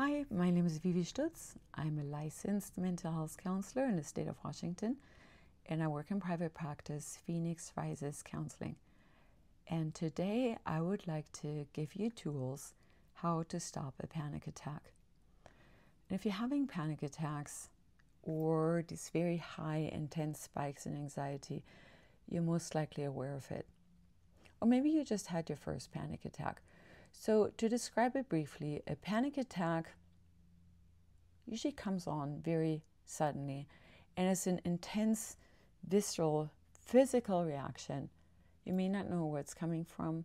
Hi, my name is Vivi Stutz. I'm a licensed mental health counselor in the state of Washington, and I work in private practice, Phoenix Rises Counseling. And today I would like to give you tools how to stop a panic attack. And if you're having panic attacks or these very high intense spikes in anxiety, you're most likely aware of it. Or maybe you just had your first panic attack. So to describe it briefly, a panic attack usually comes on very suddenly, and it's an intense, visceral, physical reaction. You may not know where it's coming from.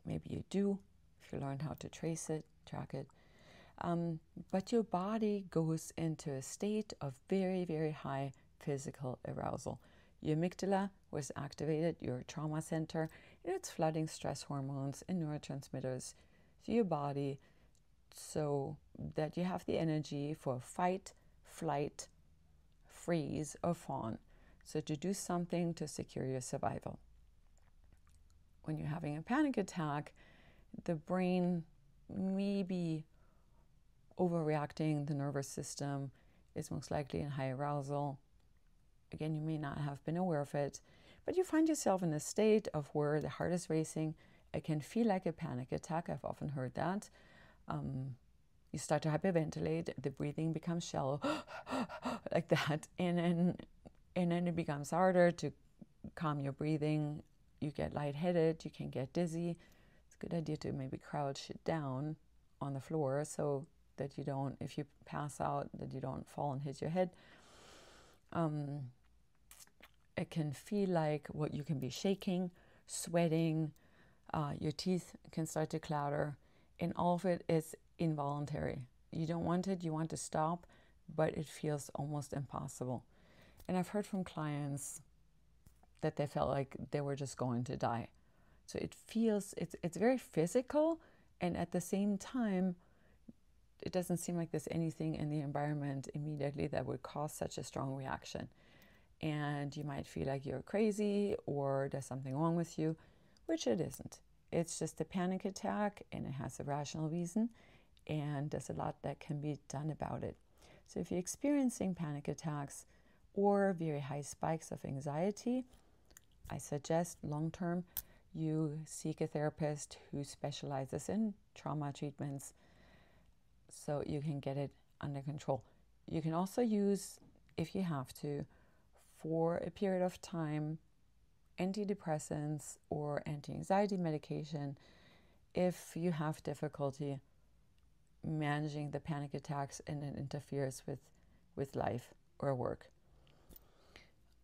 Maybe you do, if you learn how to trace it, track it. But your body goes into a state of very, very high physical arousal. Your amygdala was activated, your trauma center, and it's flooding stress hormones and neurotransmitters to your body so that you have the energy for fight, flight, freeze, or fawn. So to do something to secure your survival. When you're having a panic attack, the brain may be overreacting, the nervous system is most likely in high arousal. Again, you may not have been aware of it, but you find yourself in a state of where the heart is racing. It can feel like a panic attack. I've often heard that. You start to hyperventilate, the breathing becomes shallow, like that, and then it becomes harder to calm your breathing. You get lightheaded, you can get dizzy. It's a good idea to maybe crouch down on the floor so that you don't, if you pass out, that you don't fall and hit your head. It can feel like you can be shaking, sweating, your teeth can start to clatter, and all of it is involuntary. You don't want it, you want to stop, but it feels almost impossible. And I've heard from clients that they felt like they were just going to die. So it feels, it's very physical, and at the same time, it doesn't seem like there's anything in the environment immediately that would cause such a strong reaction. And you might feel like you're crazy or there's something wrong with you, which it isn't. It's just a panic attack, and it has a rational reason, and there's a lot that can be done about it. So if you're experiencing panic attacks or very high spikes of anxiety, I suggest long-term you seek a therapist who specializes in trauma treatments so you can get it under control. You can also use, if you have to, for a period of time, antidepressants or anti-anxiety medication if you have difficulty managing the panic attacks and it interferes with life or work.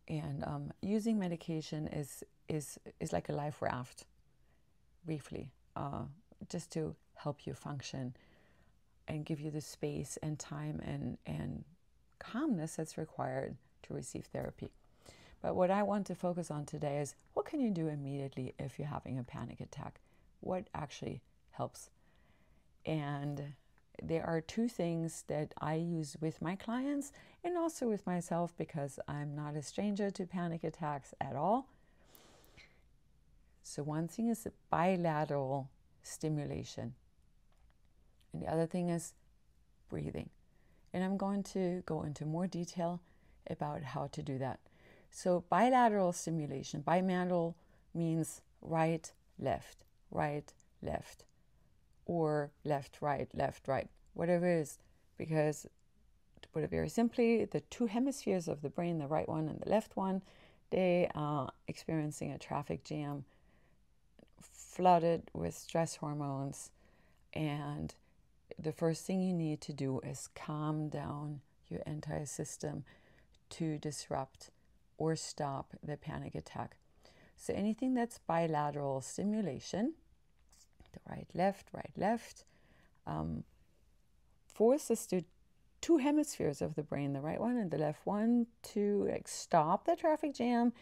And using medication is like a life raft, briefly, just to help you function and give you the space and time and calmness that's required to receive therapy. But what I want to focus on today is what can you do immediately if you're having a panic attack? What actually helps? And there are two things that I use with my clients and also with myself, because I'm not a stranger to panic attacks at all. So one thing is bilateral stimulation, and the other thing is breathing. And I'm going to go into more detail about how to do that. So bilateral stimulation, bilateral means right, left, or left, right, whatever it is. Because to put it very simply, the two hemispheres of the brain, the right one and the left one, they are experiencing a traffic jam, flooded with stress hormones, and the first thing you need to do is calm down your entire system to disrupt or stop the panic attack. So anything that's bilateral stimulation, the right, left, forces the two hemispheres of the brain, the right one and the left one, to stop the traffic jam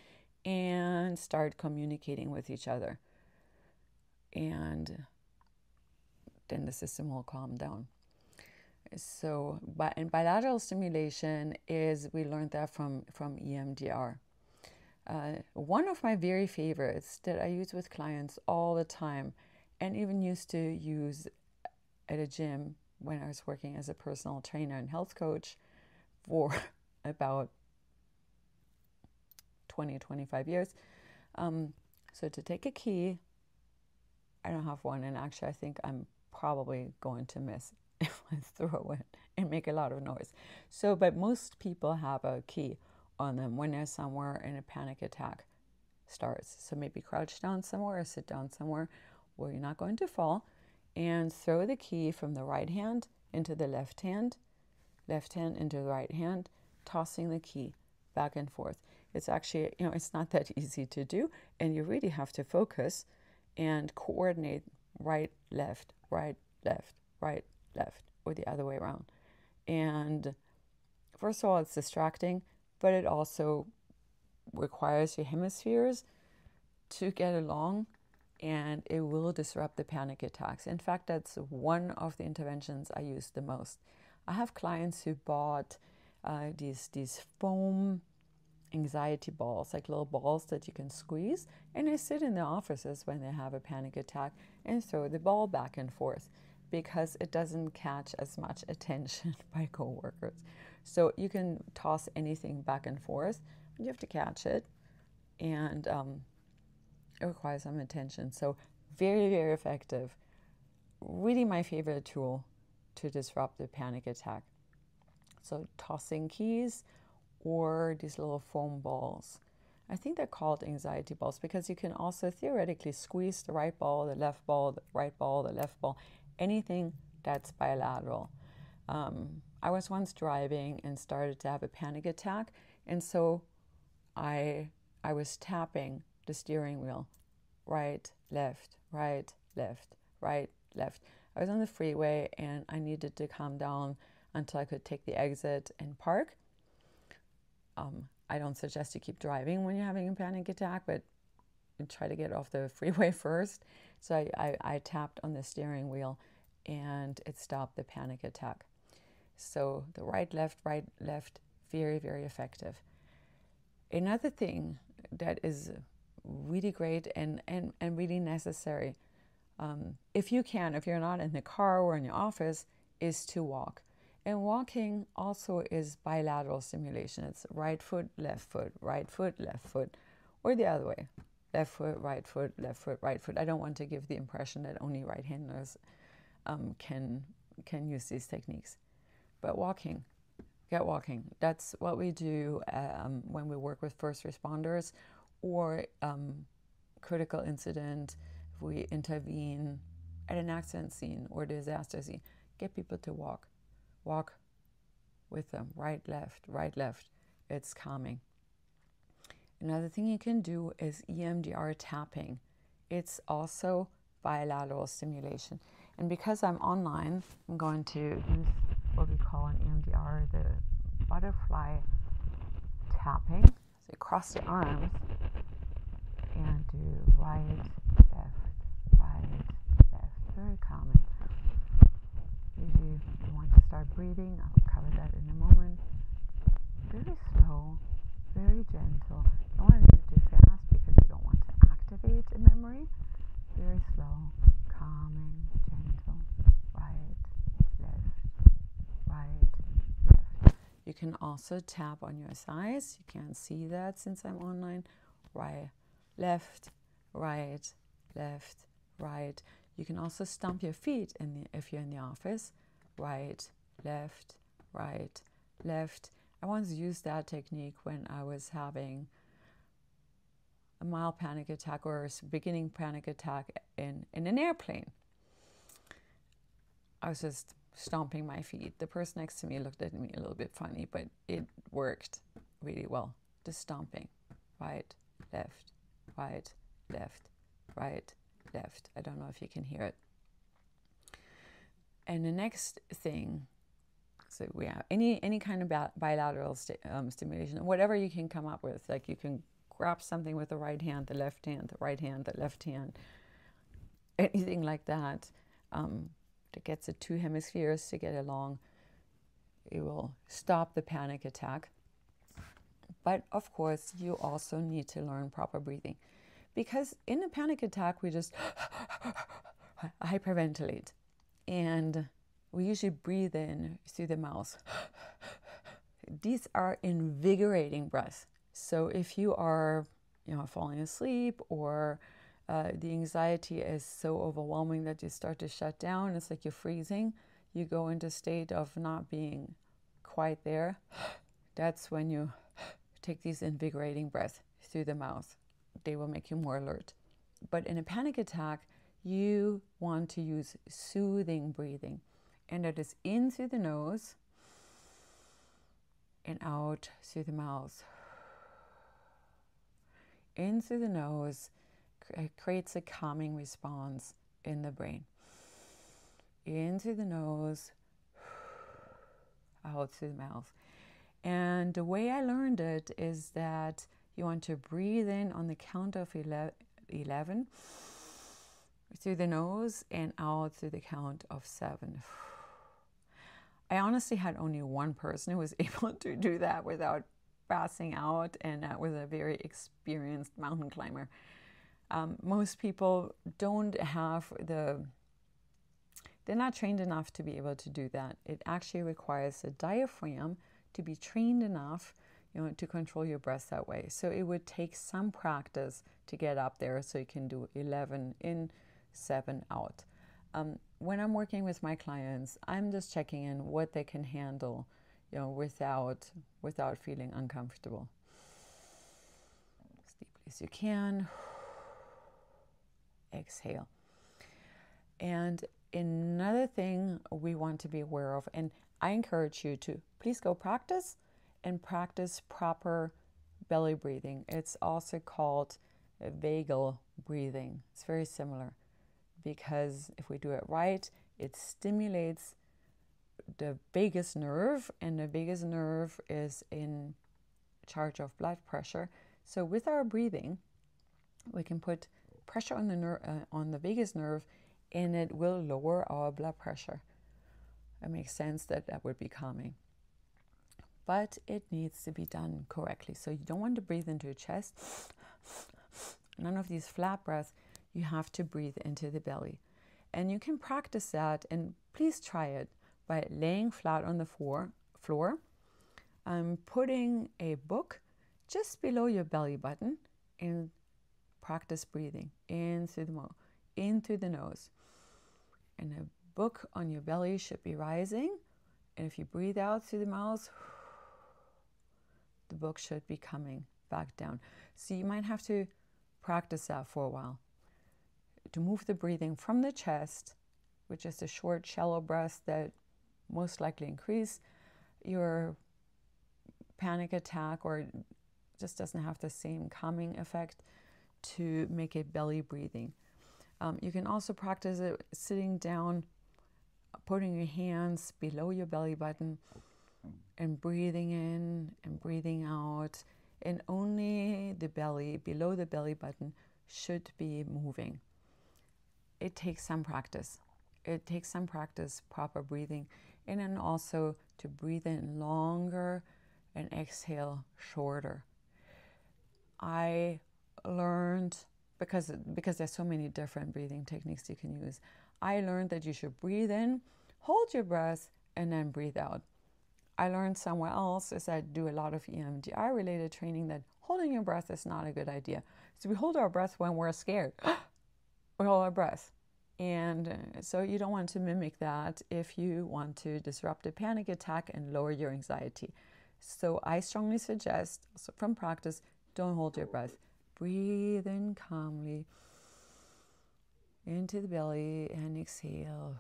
and start communicating with each other. And then the system will calm down. So, and bilateral stimulation is, we learned that from EMDR. One of my very favorites that I use with clients all the time, and even used to use at a gym when I was working as a personal trainer and health coach for about 20-25 years. So to take a key, I don't have one, and actually I think I'm probably going to miss if I throw it and make a lot of noise. So, but most people have a key on them when they're somewhere and a panic attack starts. So maybe crouch down somewhere or sit down somewhere where you're not going to fall, and throw the key from the right hand into the left hand into the right hand, tossing the key back and forth. It's actually, it's not that easy to do, and you really have to focus and coordinate right, left, right, left, right, left, or the other way around. And first of all, it's distracting, but it also requires your hemispheres to get along, and it will disrupt the panic attacks. In fact, that's one of the interventions I use the most. I have clients who bought these foam anxiety balls, like little balls that you can squeeze, and they sit in the offices when they have a panic attack and throw the ball back and forth because it doesn't catch as much attention by coworkers. So you can toss anything back and forth, but you have to catch it, and it requires some attention. So very, very effective. Really my favorite tool to disrupt the panic attack. So tossing keys or these little foam balls. I think they're called anxiety balls because you can also theoretically squeeze the right ball, the left ball, the right ball, the left ball, anything that's bilateral. I was once driving and started to have a panic attack, and so I was tapping the steering wheel, right, left, right, left, right, left. I was on the freeway and I needed to calm down until I could take the exit and park. I don't suggest you keep driving when you're having a panic attack, but try to get off the freeway first. So I tapped on the steering wheel and it stopped the panic attack. So the right, left, very, very effective. Another thing that is really great and really necessary, if you're not in the car or in your office, is to walk. And walking also is bilateral stimulation. It's right foot, left foot, right foot, left foot, or the other way. Left foot, right foot, left foot, right foot. I don't want to give the impression that only right-handers can use these techniques. But walking, get walking. That's what we do when we work with first responders or critical incident. If we intervene at an accident scene or disaster scene, get people to walk. Walk with them, right, left. It's calming. Another thing you can do is EMDR tapping. It's also bilateral stimulation. And because I'm online, I'm going to use what we call an EMDR, the butterfly tapping. So cross your arms and do right, left. Very calming. Usually you want to start breathing. I'll cover that in a moment. Very slow, very gentle. I don't want to do it too fast because you don't want to activate a memory. Very slow, calming, gentle. Right, left. You can also tap on your sides. You can't see that since I'm online. Right, left, right. You can also stomp your feet if you're in the office. Right, left. I once used that technique when I was having a mild panic attack or a beginning panic attack in an airplane. I was just stomping my feet. The person next to me looked at me a little bit funny, but it worked really well. Just stomping. Right, left. I don't know if you can hear it. And the next thing, so we have any kind of bilateral stimulation, whatever you can come up with. Like you can grab something with the right hand, the left hand, the right hand, the left hand, anything like that that gets the two hemispheres to get along. It will stop the panic attack. But of course, you also need to learn proper breathing. Because in a panic attack, we just hyperventilate. And we usually breathe in through the mouth. These are invigorating breaths. So if you are, falling asleep, or the anxiety is so overwhelming that you start to shut down, it's like you're freezing, you go into a state of not being quite there, that's when you take these invigorating breaths through the mouth. They will make you more alert. But in a panic attack, you want to use soothing breathing. And that is in through the nose and out through the mouth. In through the nose creates a calming response in the brain. In through the nose, out through the mouth. And the way I learned it is that you want to breathe in on the count of 11 through the nose and out through the count of 7. I honestly had only one person who was able to do that without passing out, and that was a very experienced mountain climber. Most people don't have they're not trained enough to be able to do that. It actually requires a diaphragm to be trained enough, to control your breath that way. So it would take some practice to get up there so you can do 11 in, 7 out. When I'm working with my clients, I'm just checking in what they can handle, without feeling uncomfortable. As deeply as you can. Exhale. And another thing we want to be aware of, and I encourage you to please go practice proper belly breathing. It's also called vagal breathing. It's very similar, because if we do it right, it stimulates the vagus nerve, and the vagus nerve is in charge of blood pressure. So with our breathing, we can put pressure on the vagus nerve, and it will lower our blood pressure. It makes sense that would be calming. But it needs to be done correctly. So you don't want to breathe into your chest. None of these flat breaths. You have to breathe into the belly. And you can practice that, and please try it by laying flat on the floor, putting a book just below your belly button, and practice breathing in through the mouth, in through the nose. And a book on your belly should be rising. And if you breathe out through the mouth, the book should be coming back down. So you might have to practice that for a while. To move the breathing from the chest, which is a short, shallow breath that most likely increase your panic attack, or just doesn't have the same calming effect, to make it belly breathing. You can also practice it sitting down, putting your hands below your belly button and breathing in and breathing out, and only the belly, below the belly button, should be moving. It takes some practice. It takes some practice, proper breathing, and then also to breathe in longer and exhale shorter. I learned, because there's so many different breathing techniques you can use, I learned that you should breathe in, hold your breath, and then breathe out. I learned somewhere else, as I do a lot of EMDR related training, that holding your breath is not a good idea. So we hold our breath when we're scared. We hold our breath. And so you don't want to mimic that if you want to disrupt a panic attack and lower your anxiety. So I strongly suggest, also from practice, don't hold your breath. Breathe in calmly into the belly and exhale.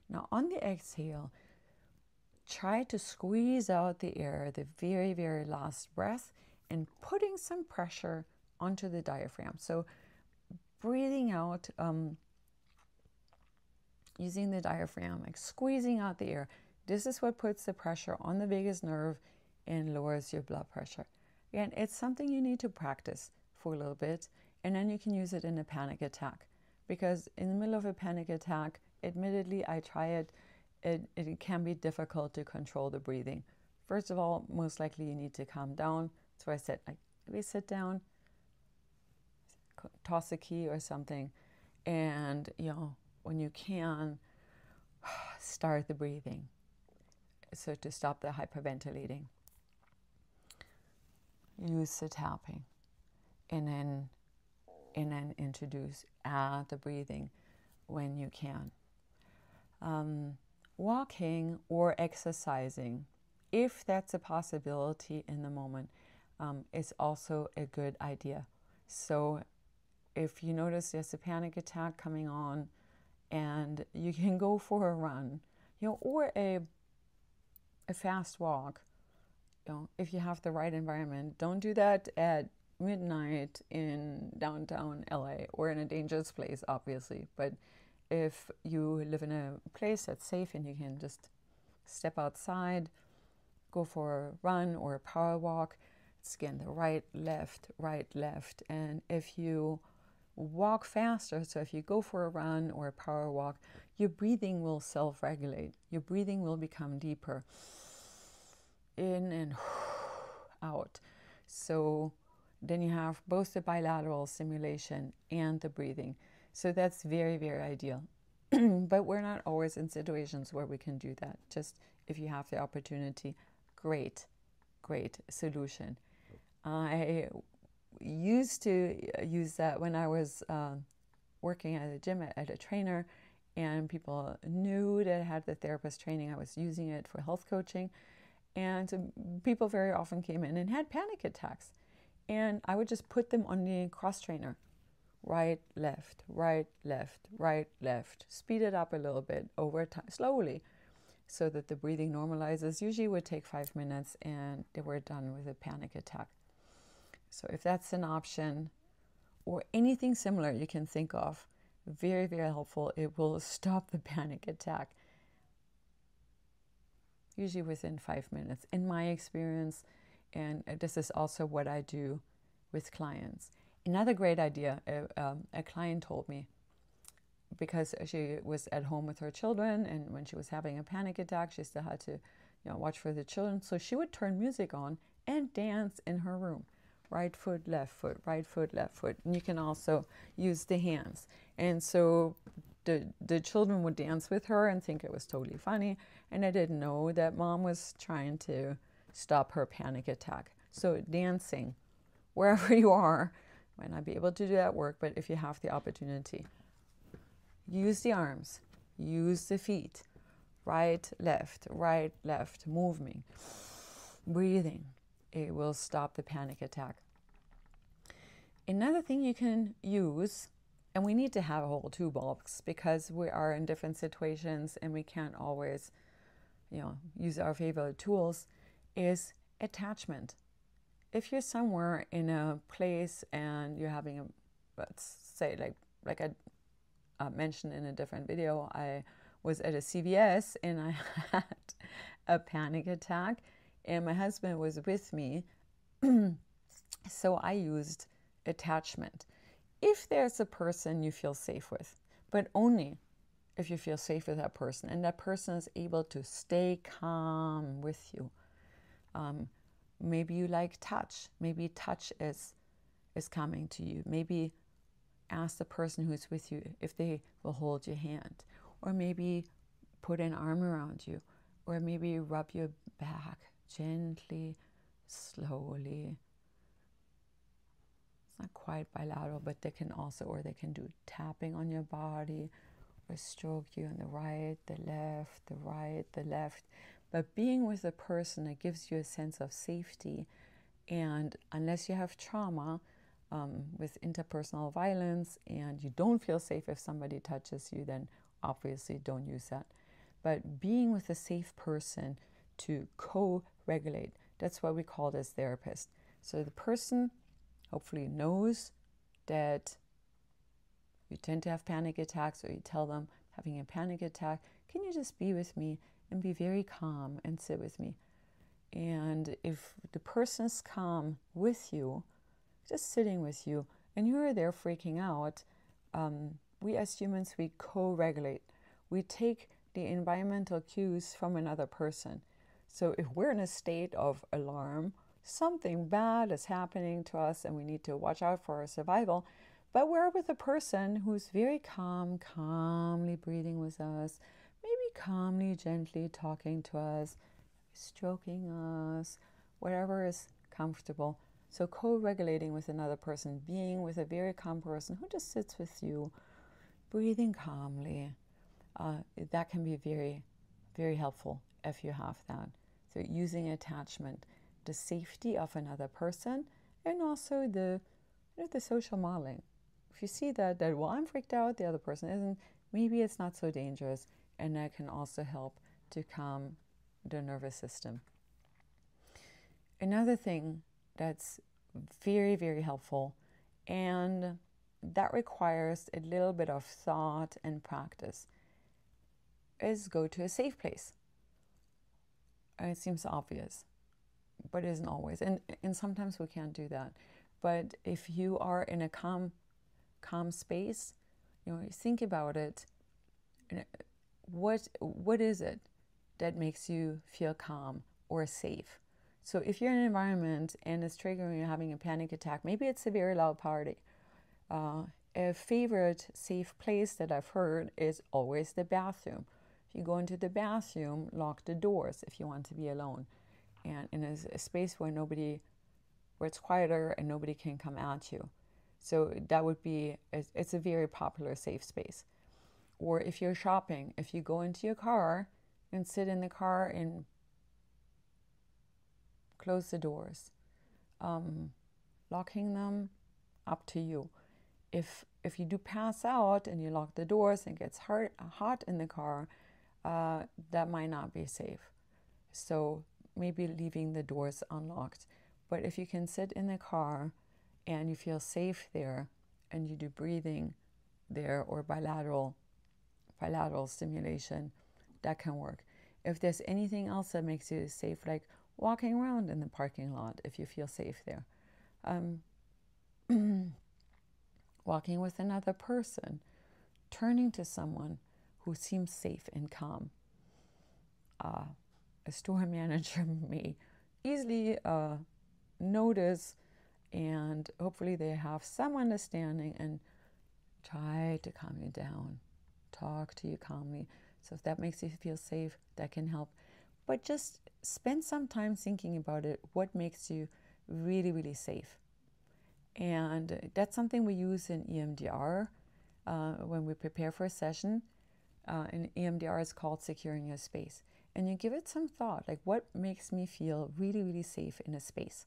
Now on the exhale, try to squeeze out the air, the very, very last breath, and putting some pressure onto the diaphragm. So breathing out, using the diaphragm, like squeezing out the air. This is what puts the pressure on the vagus nerve and lowers your blood pressure. Again, it's something you need to practice for a little bit, and then you can use it in a panic attack. Because in the middle of a panic attack, admittedly, I try it, it can be difficult to control the breathing. First of all, most likely you need to calm down. So I said, maybe sit down, toss a key or something, And, when you can, start the breathing. So to stop the hyperventilating, use the tapping, and then introduce the breathing when you can. Walking or exercising, if that's a possibility in the moment, is also a good idea. So if you notice there's a panic attack coming on, and you can go for a run, or a fast walk, if you have the right environment. Don't do that at midnight in downtown LA or in a dangerous place, obviously. But if you live in a place that's safe and you can just step outside, go for a run or a power walk, it's again the right, left. And if you walk faster, so if you go for a run or a power walk, your breathing will self-regulate. Your breathing will become deeper. In and out. So then you have both the bilateral stimulation and the breathing. So that's very, very ideal. But we're not always in situations where we can do that. Just if you have the opportunity, great solution. I used to use that when I was working at a gym, at a trainer, and people knew that I had the therapist training. I was using it for health coaching. And people very often came in and had panic attacks. And I would just put them on the cross trainer. Right, left, right, left, right, left. Speed it up a little bit over time, slowly, so that the breathing normalizes. Usually it would take 5 minutes and they were done with a panic attack. So if that's an option, or anything similar you can think of, very, very helpful. It will stop the panic attack. Usually within 5 minutes, in my experience, and this is also what I do with clients. Another great idea, a client told me, because she was at home with her children, and when she was having a panic attack, she still had to watch for the children, so she would turn music on and dance in her room. Right foot, left foot, right foot, left foot. And you can also use the hands. And so the children would dance with her and think it was totally funny. And I didn't know that mom was trying to stop her panic attack. So dancing, wherever you are, might not be able to do that work, but if you have the opportunity, use the arms, use the feet, right, left, moving, breathing. It will stop the panic attack. Another thing you can use, and we need to have a whole toolbox because we are in different situations and we can't always, use our favorite tools, is attachment. If you're somewhere in a place and you're having let's say like I mentioned in a different video, I was at a CVS and I had a panic attack and my husband was with me. So I used attachment. If there's a person you feel safe with, but only if you feel safe with that person and that person is able to stay calm with you. Maybe you like touch. Maybe touch is coming to you. Maybe ask the person who's with you if they will hold your hand. Or maybe put an arm around you. Or maybe rub your back gently, slowly. It's not quite bilateral, but they can also, or they can do tapping on your body, or stroke you on the right, the left, the right, the left. But being with a person that gives you a sense of safety, and unless you have trauma with interpersonal violence and you don't feel safe if somebody touches you, then obviously don't use that. But being with a safe person to co-regulate, that's what we call this therapist. So the person hopefully knows that you tend to have panic attacks, or you tell them, having a panic attack, can you just be with me and be very calm and sit with me? And if the person is calm with you, just sitting with you, and you're there freaking out, we as humans, we co-regulate. We take the environmental cues from another person. So if we're in a state of alarm, something bad is happening to us and we need to watch out for our survival, But we're with a person who's very calm, calmly breathing with us, maybe calmly, gently talking to us, stroking us, whatever is comfortable. So co-regulating with another person, being with a very calm person who just sits with you, breathing calmly, that can be very, very helpful if you have that. So using attachment, the safety of another person, and also the social modeling. If you see that well, I'm freaked out, the other person isn't, maybe it's not so dangerous, and that can also help to calm the nervous system. Another thing that's very, very helpful, and that requires a little bit of thought and practice, is go to a safe place. And it seems obvious, but it isn't always. And sometimes we can't do that. But if you are in a calm space, think about it. What is it that makes you feel calm or safe? So if you're in an environment and it's triggering you having a panic attack, maybe it's a very loud party. A favorite safe place that I've heard is always the bathroom. If you go into the bathroom, lock the doors if you want to be alone. And in a space where it's quieter and nobody can come at you. So that would be, it's a very popular safe space. Or if you're shopping, if you go into your car and sit in the car and close the doors, locking them, up to you. If you do pass out and you lock the doors and it gets hot in the car, that might not be safe. So maybe leaving the doors unlocked. But if you can sit in the car and you feel safe there and you do breathing there or bilateral stimulation, that can work. If there's anything else that makes you safe, like walking around in the parking lot, if you feel safe there, walking with another person, turning to someone who seems safe and calm. A store manager may easily notice, and hopefully they have some understanding and try to calm you down, talk to you calmly. So if that makes you feel safe, that can help. But just spend some time thinking about it, what makes you really, really safe. And that's something we use in EMDR when we prepare for a session. And EMDR is called Securing Your Space. And you give it some thought, like what makes me feel really, really safe in a space.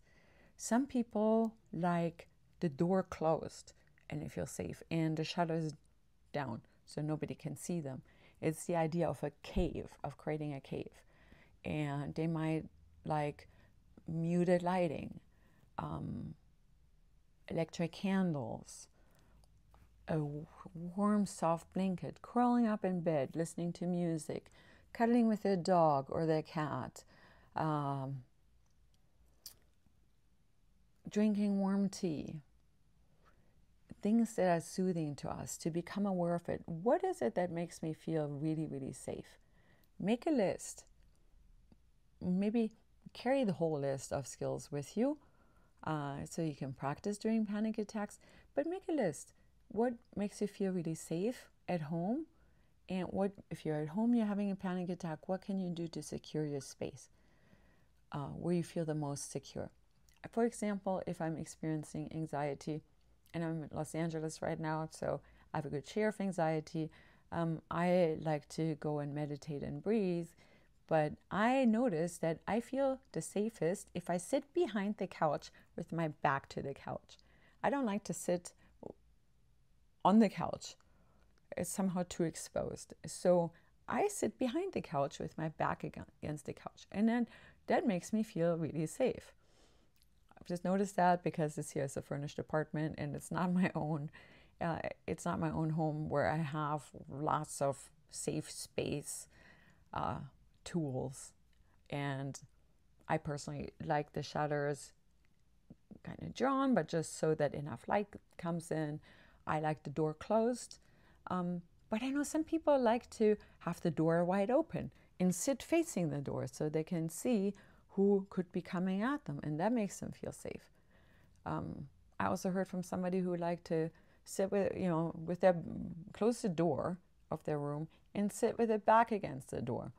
Some people like the door closed and they feel safe, and the shutters down so nobody can see them. It's the idea of a cave, of creating a cave. And they might like muted lighting, electric candles, a warm, soft blanket, curling up in bed, listening to music, cuddling with their dog or their cat, drinking warm tea, things that are soothing to us, to become aware of it. What is it that makes me feel really, really safe? Make a list. Maybe carry the whole list of skills with you so you can practice during panic attacks, but make a list. What makes you feel really safe at home? And what, if you're at home, you're having a panic attack, what can you do to secure your space where you feel the most secure? For example, if I'm experiencing anxiety, and I'm in Los Angeles right now, so I have a good share of anxiety, I like to go and meditate and breathe, but I notice that I feel the safest if I sit behind the couch with my back to the couch. I don't like to sit on the couch. It's somehow too exposed. So I sit behind the couch with my back against the couch, and then that makes me feel really safe. I've just noticed that because this here is a furnished apartment and it's not my own. It's not my own home where I have lots of safe space tools, and I personally like the shutters kind of drawn, but just so that enough light comes in. I like the door closed. But I know some people like to have the door wide open and sit facing the door so they can see who could be coming at them, and that makes them feel safe. I also heard from somebody who liked to sit with, with their, close the door of their room and sit with their back against the door.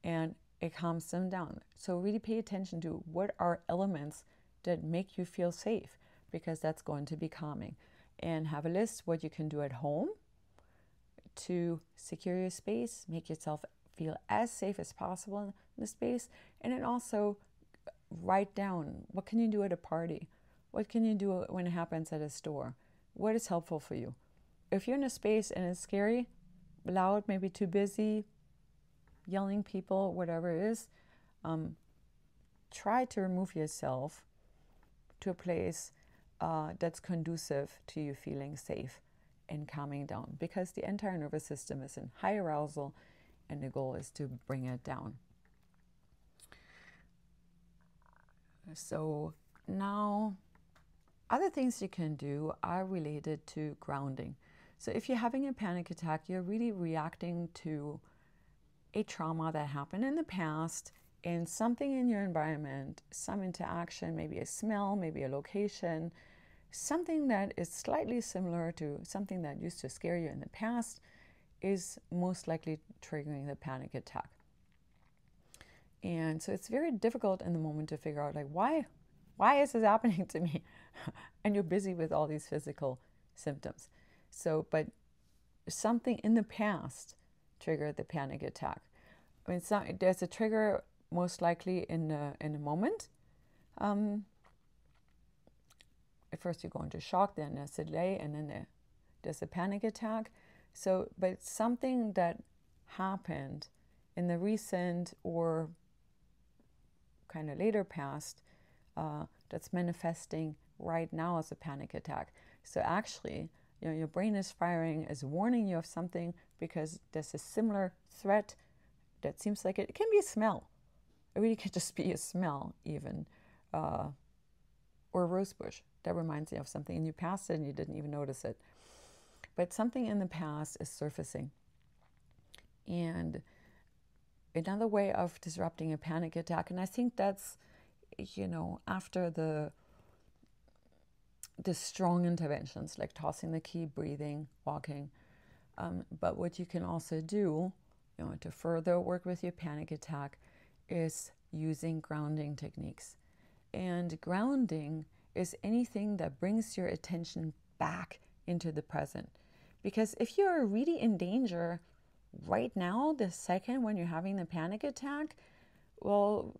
And it calms them down. So really pay attention to what are elements that make you feel safe, because that's going to be calming. And have a list what you can do at home to secure your space, make yourself feel as safe as possible in the space. And then also write down, what can you do at a party? What can you do when it happens at a store? What is helpful for you? If you're in a space and it's scary, loud, maybe too busy, yelling people, whatever it is, try to remove yourself to a place that's conducive to you feeling safe and calming down, because the entire nervous system is in high arousal and the goal is to bring it down. So now other things you can do are related to grounding. So if you're having a panic attack, you're really reacting to a trauma that happened in the past, and something in your environment, some interaction, maybe a smell, maybe a location, something that is slightly similar to something that used to scare you in the past is most likely triggering the panic attack. And so it's very difficult in the moment to figure out, like, why is this happening to me? And you're busy with all these physical symptoms. So, but something in the past triggered the panic attack. I mean, there's a trigger most likely in a moment. At first you go into shock, then there's a delay, and then there's a panic attack. So, but something that happened in the recent or kind of later past that's manifesting right now as a panic attack. So actually, your brain is firing, is warning you of something because there's a similar threat that seems like it can be a smell. It really could just be a smell even, or a rose bush that reminds you of something, and you passed it and you didn't even notice it. But something in the past is surfacing. And another way of disrupting a panic attack, and I think that's, after the strong interventions like tossing the key, breathing, walking, but what you can also do, to further work with your panic attack is using grounding techniques. And grounding is anything that brings your attention back into the present. Because if you're really in danger right now, the second when you're having the panic attack, well,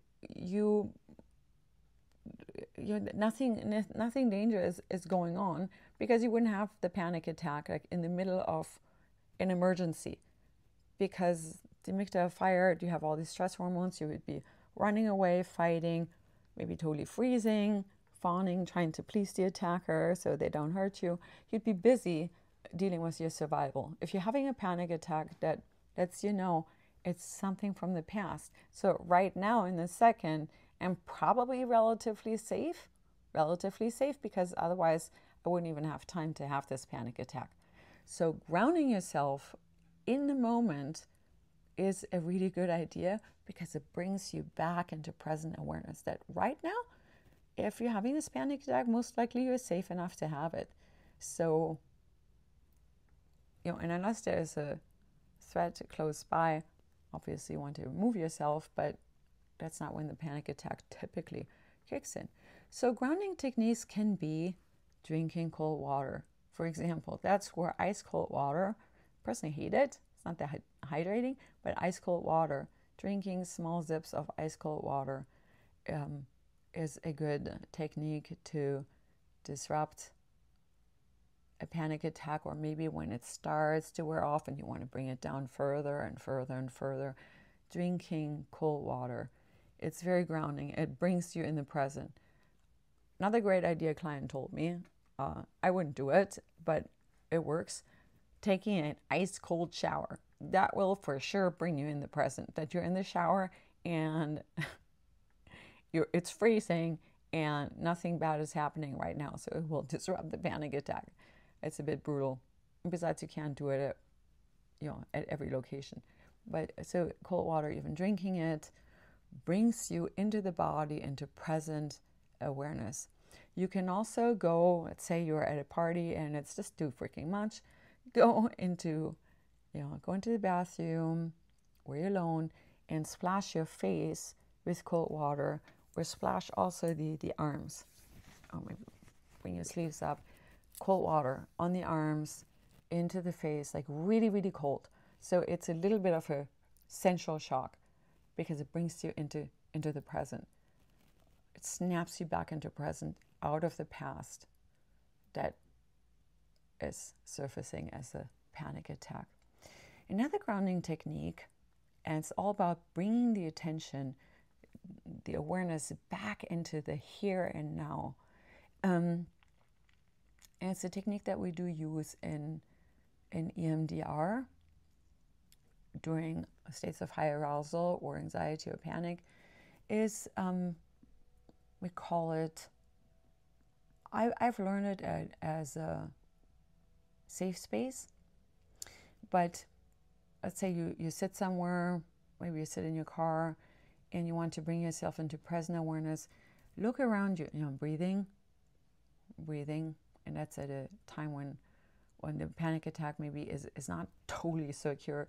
nothing dangerous is going on, because you wouldn't have the panic attack like in the middle of an emergency. Because the amygdala fired, you have all these stress hormones, you would be running away, fighting, maybe totally freezing, fawning, trying to please the attacker so they don't hurt you. You'd be busy dealing with your survival. If you're having a panic attack, that lets you know it's something from the past. So right now in the second, I'm probably relatively safe, because otherwise I wouldn't even have time to have this panic attack. So grounding yourself in the moment is a really good idea, because it brings you back into present awareness that right now, if you're having this panic attack, most likely you're safe enough to have it. So, and unless there's a threat close by, obviously you want to remove yourself, but that's not when the panic attack typically kicks in. So grounding techniques can be drinking cold water. For example, that's where ice cold water, personally hate it. It's not that hydrating, but ice cold water, drinking small sips of ice cold water is a good technique to disrupt a panic attack, or maybe when it starts to wear off and you want to bring it down further and further and further. Drinking cold water, it's very grounding. It brings you in the present. Another great idea a client told me, I wouldn't do it, but it works. Taking an ice cold shower. That will for sure bring you in the present, that you're in the shower and it's freezing and nothing bad is happening right now. So it will disrupt the panic attack. It's a bit brutal. Besides, you can't do it at every location. But so cold water, even drinking it, brings you into the body, into present awareness. You can also go, let's say you're at a party and it's just too freaking much, go into the bathroom where you're alone and splash your face with cold water, or splash also the arms. Maybe bring your sleeves up, cold water on the arms, into the face, like really, really cold. So it's a little bit of a sensual shock because it brings you into the present. It snaps you back into present, out of the past that is surfacing as a panic attack. Another grounding technique, and it's all about bringing the attention, the awareness back into the here and now. And it's a technique that we do use in EMDR during states of high arousal or anxiety or panic, is we call it, I've learned it as a safe space. But let's say you sit somewhere, maybe you sit in your car and you want to bring yourself into present awareness. Look around you, breathing, and that's at a time when the panic attack maybe is not totally secure,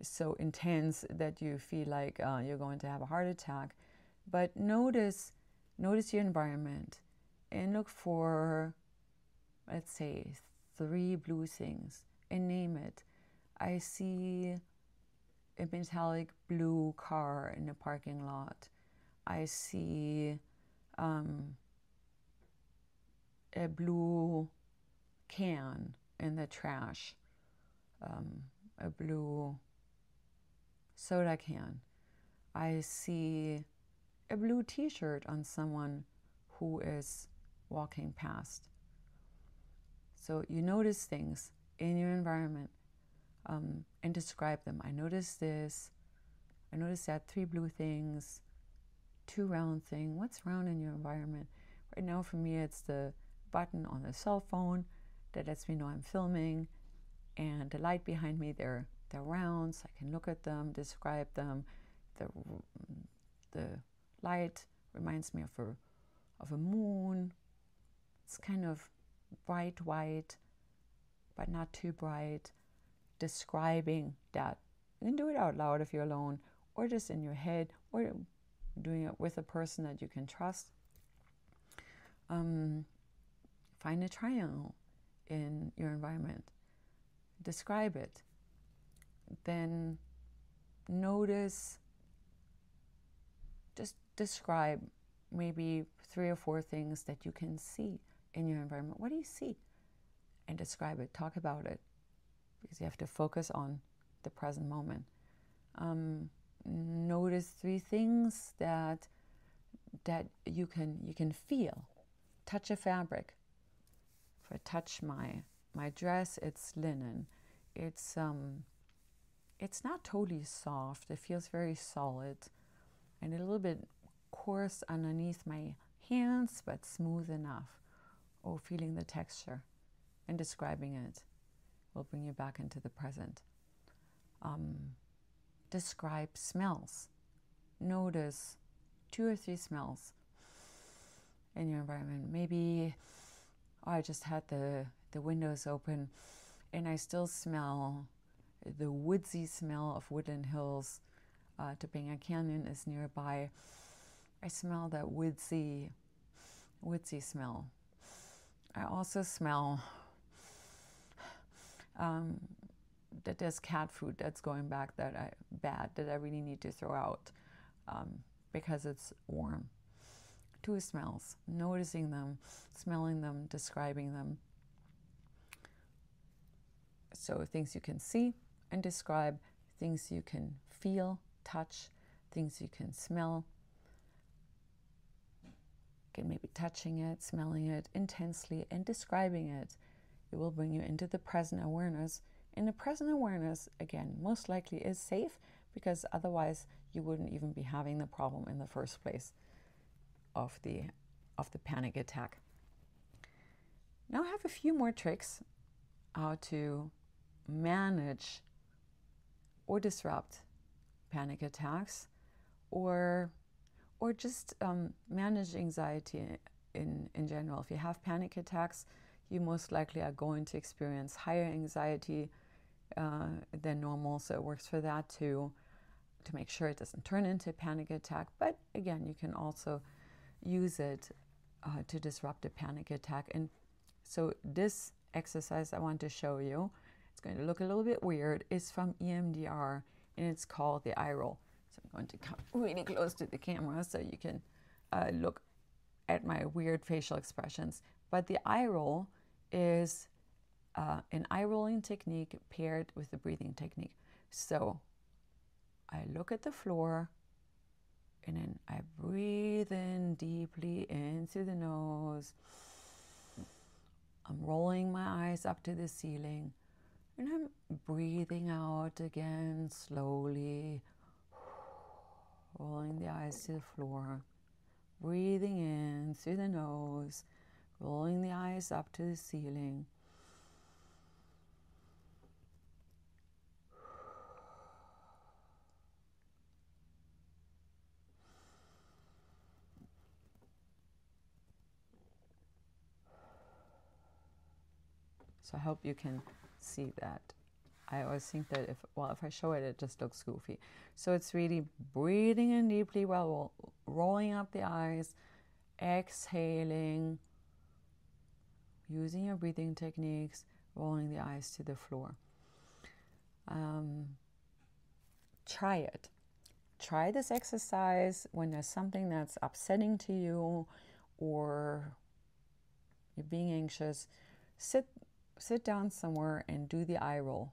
so intense that you feel like you're going to have a heart attack. But notice your environment and look for, let's say, 3 blue things and name it. I see a metallic blue car in a parking lot. I see a blue can in the trash, a blue soda can. I see a blue t-shirt on someone who is walking past. So you notice things in your environment and describe them. I noticed this. I noticed that 3 blue things, 2 round things. What's round in your environment? Right now for me it's the button on the cell phone that lets me know I'm filming, and the light behind me, they're rounds. I can look at them, describe them. The light reminds me of a moon. It's kind of bright white, but not too bright. Describing that. You can do it out loud if you're alone, or just in your head, or doing it with a person that you can trust. Find a triangle in your environment. Describe it. Then notice, just describe maybe 3 or 4 things that you can see in your environment. What do you see? And describe it, talk about it, because you have to focus on the present moment. Notice 3 things that you can feel. Touch a fabric. If I touch my dress, it's linen. It's not totally soft. It feels very solid and a little bit coarse underneath my hands, but smooth enough. Or feeling the texture and describing it will bring you back into the present. Describe smells. Notice 2 or 3 smells in your environment. Maybe I just had the windows open and I still smell the woodsy smell of Woodland Hills. Topanga Canyon is nearby. I smell that woodsy smell. I also smell that there's cat food that's going bad that I really need to throw out because it's warm. 2 smells, noticing them, smelling them, describing them. So things you can see and describe, things you can feel, touch, things you can smell. Okay, maybe touching it, smelling it intensely and describing it. It will bring you into the present awareness. And the present awareness, again, most likely is safe, because otherwise you wouldn't even be having the problem in the first place of the panic attack. Now I have a few more tricks how to manage or disrupt panic attacks, or just manage anxiety in general. If you have panic attacks, you most likely are going to experience higher anxiety than normal. So it works for that too, to make sure it doesn't turn into a panic attack. But again, you can also use it to disrupt a panic attack. And so this exercise I want to show you, it's going to look a little bit weird, is from EMDR, and it's called the eye roll. So I'm going to come really close to the camera so you can look at my weird facial expressions. But the eye roll is an eye rolling technique paired with the breathing technique. So I look at the floor, and then I breathe in deeply in through the nose. I'm rolling my eyes up to the ceiling, and I'm breathing out again slowly, rolling the eyes to the floor, breathing in through the nose, rolling the eyes up to the ceiling. So I hope you can see that. I always think that if I show it, it just looks goofy. So it's really breathing in deeply while rolling up the eyes, exhaling, using your breathing techniques, rolling the eyes to the floor. Try it. Try this exercise when there's something that's upsetting to you or you're being anxious. Sit down somewhere and do the eye roll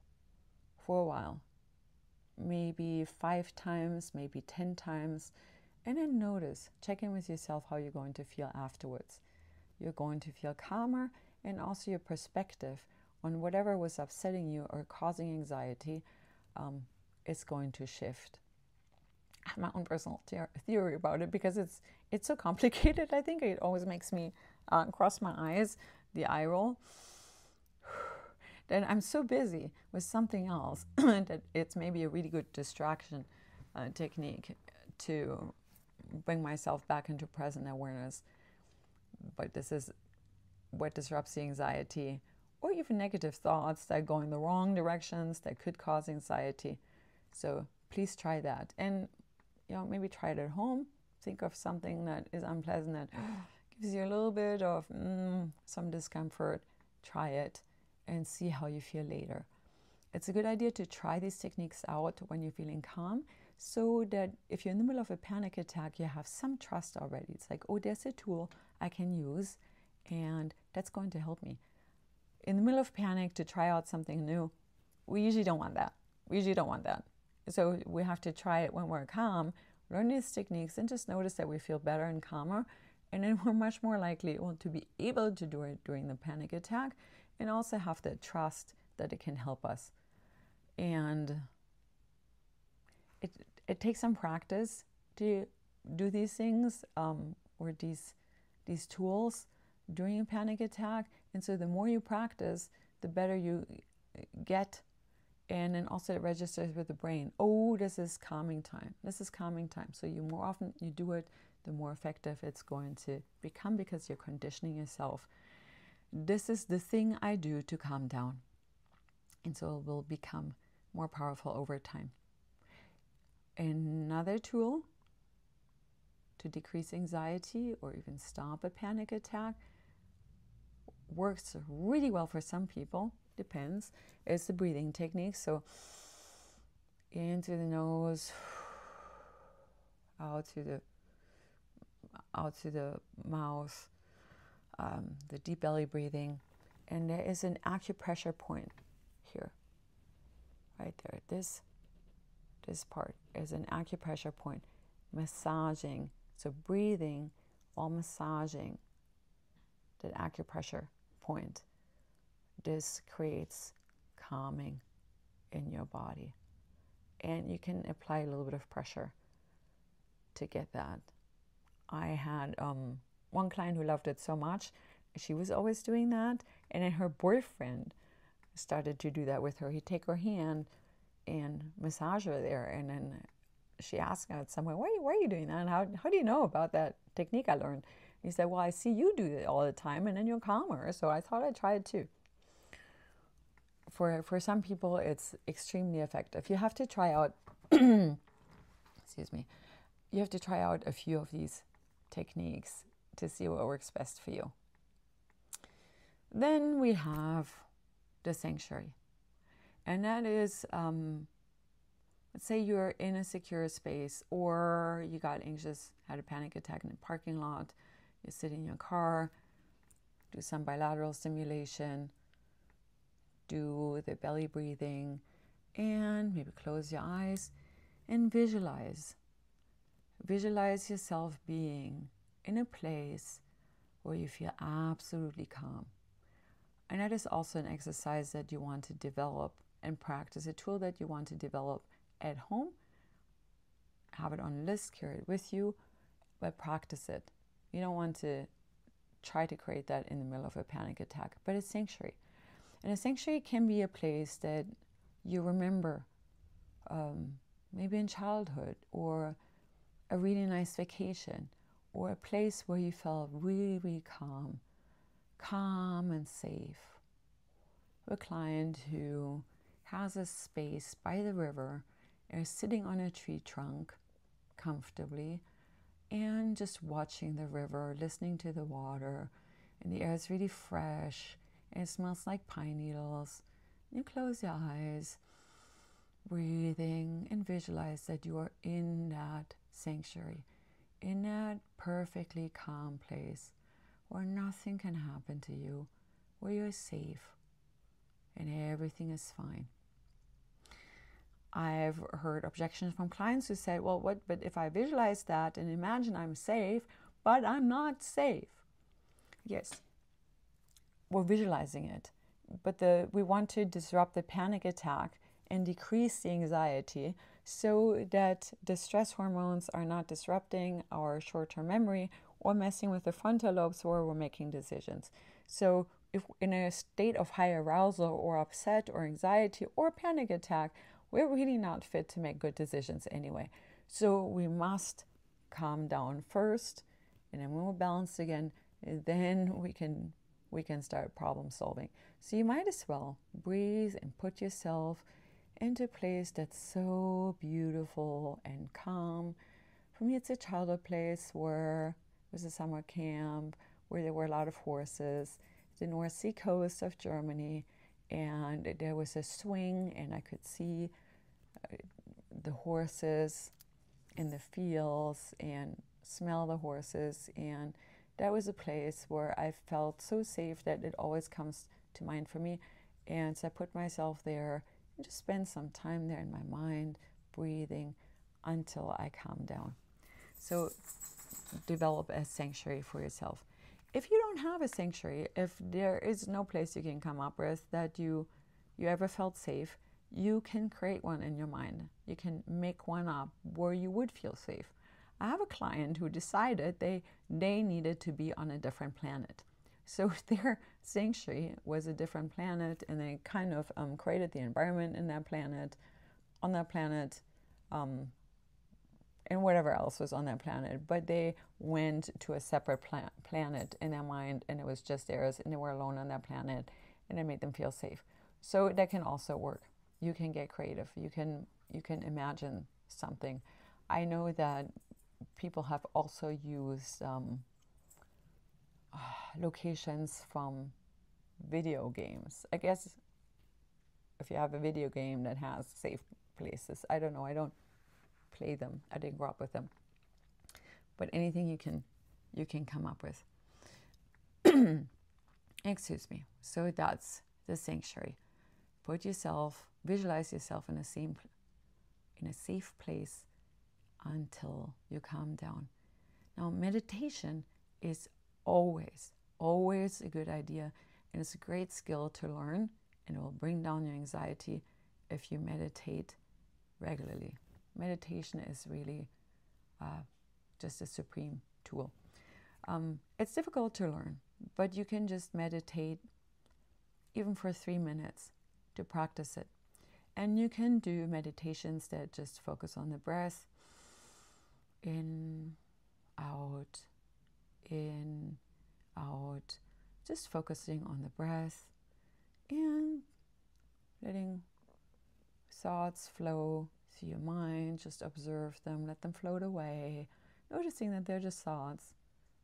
for a while. Maybe 5 times, maybe 10 times. And then notice, check in with yourself how you're going to feel afterwards. You're going to feel calmer, and also your perspective on whatever was upsetting you or causing anxiety is going to shift. I have my own personal theory about it because it's so complicated. I think it always makes me cross my eyes, the eye roll. Then I'm so busy with something else that it's maybe a really good distraction technique to bring myself back into present awareness. But this is what disrupts the anxiety, or even negative thoughts that go in the wrong directions that could cause anxiety. So please try that. And maybe try it at home. Think of something that is unpleasant, that gives you a little bit of some discomfort. Try it and see how you feel later. It's a good idea to try these techniques out when you're feeling calm, so that if you're in the middle of a panic attack, you have some trust already. It's like, oh, there's a tool I can use, and that's going to help me. In the middle of panic, to try out something new, we usually don't want that. So we have to try it when we're calm, learn these techniques, and just notice that we feel better and calmer. And then we're much more likely to be able to do it during the panic attack, and also have the trust that it can help us. And it takes some practice to do these things or these tools during a panic attack. And so the more you practice, the better you get. And then also it registers with the brain. Oh, this is calming time. This is calming time. So the more often you do it, the more effective it's going to become, because you're conditioning yourself. This is the thing I do to calm down. And so it will become more powerful over time. Another tool to decrease anxiety or even stop a panic attack, works really well for some people, depends, is the breathing technique. So in through the nose, out through the mouth, the deep belly breathing. And there is an acupressure point here, right there. This part is an acupressure point, massaging. So breathing while massaging that acupressure point. This creates calming in your body. And you can apply a little bit of pressure to get that. I had one client who loved it so much, she was always doing that, and then her boyfriend started to do that with her. He'd take her hand and massage her there, and then she asked him at some point, why are you doing that? And how do you know about that technique I learned? He said, well, I see you do it all the time and then you're calmer. So I thought I'd try it too. For some people, it's extremely effective. You have to try out, excuse me, you have to try out a few of these techniques to see what works best for you. Then we have the sanctuary. And that is, let's say you're in a secure space, or you got anxious, had a panic attack in a parking lot, you sit in your car, do some bilateral stimulation, do the belly breathing, and maybe close your eyes and visualize. Visualize yourself being in a place where you feel absolutely calm. And that is also an exercise that you want to develop and practice, a tool that you want to develop at home. Have it on a list, carry it with you, but practice it. You don't want to try to create that in the middle of a panic attack, but a sanctuary. And a sanctuary can be a place that you remember, maybe in childhood, or a really nice vacation, or a place where you felt really, really calm and safe. A client who has a space by the river, is sitting on a tree trunk comfortably, and just watching the river, listening to the water, and the air is really fresh, and it smells like pine needles. You close your eyes, breathing, and visualize that you are in that sanctuary, in that perfectly calm place where nothing can happen to you, where you're safe and everything is fine. I've heard objections from clients who say, well, but if I visualize that and imagine I'm safe, but I'm not safe. Yes, we're visualizing it, but we want to disrupt the panic attack and decrease the anxiety so that the stress hormones are not disrupting our short-term memory or messing with the frontal lobes where we're making decisions. So if in a state of high arousal or upset or anxiety or panic attack, we're really not fit to make good decisions anyway. So we must calm down first, and then when we're balanced again, then we can start problem solving. So you might as well breathe and put yourself into a place that's so beautiful and calm. For me, it's a childhood place where there's a summer camp where there were a lot of horses, the North Sea coast of Germany, and there was a swing, and I could see the horses in the fields and smell the horses, and that was a place where I felt so safe that it always comes to mind for me. And so I put myself there and just spend some time there in my mind, breathing until I calm down. So develop a sanctuary for yourself. If you don't have a sanctuary, if there is no place you can come up with that you ever felt safe, you can create one in your mind. You can make one up where you would feel safe. I have a client who decided they needed to be on a different planet. So their sanctuary was a different planet, and they kind of created the environment in that planet, on that planet, and whatever else was on that planet. But they went to a separate planet in their mind, and it was just theirs, and they were alone on that planet, and it made them feel safe. So that can also work. You can get creative. You can imagine something. I know that people have also used locations from video games. I guess if you have a video game that has safe places, I don't know, I don't play them, I didn't grow up with them, but anything you can come up with. Excuse me. So that's the sanctuary. Visualize yourself in a safe place until you calm down. Now, meditation is always a good idea, and it's a great skill to learn, and it will bring down your anxiety if you meditate regularly. Meditation is really just a supreme tool. It's difficult to learn, but you can just meditate even for 3 minutes to practice it. And you can do meditations that just focus on the breath, in, out, in, out, just focusing on the breath and letting thoughts flow through your mind. Just observe them, let them float away, noticing that they're just thoughts.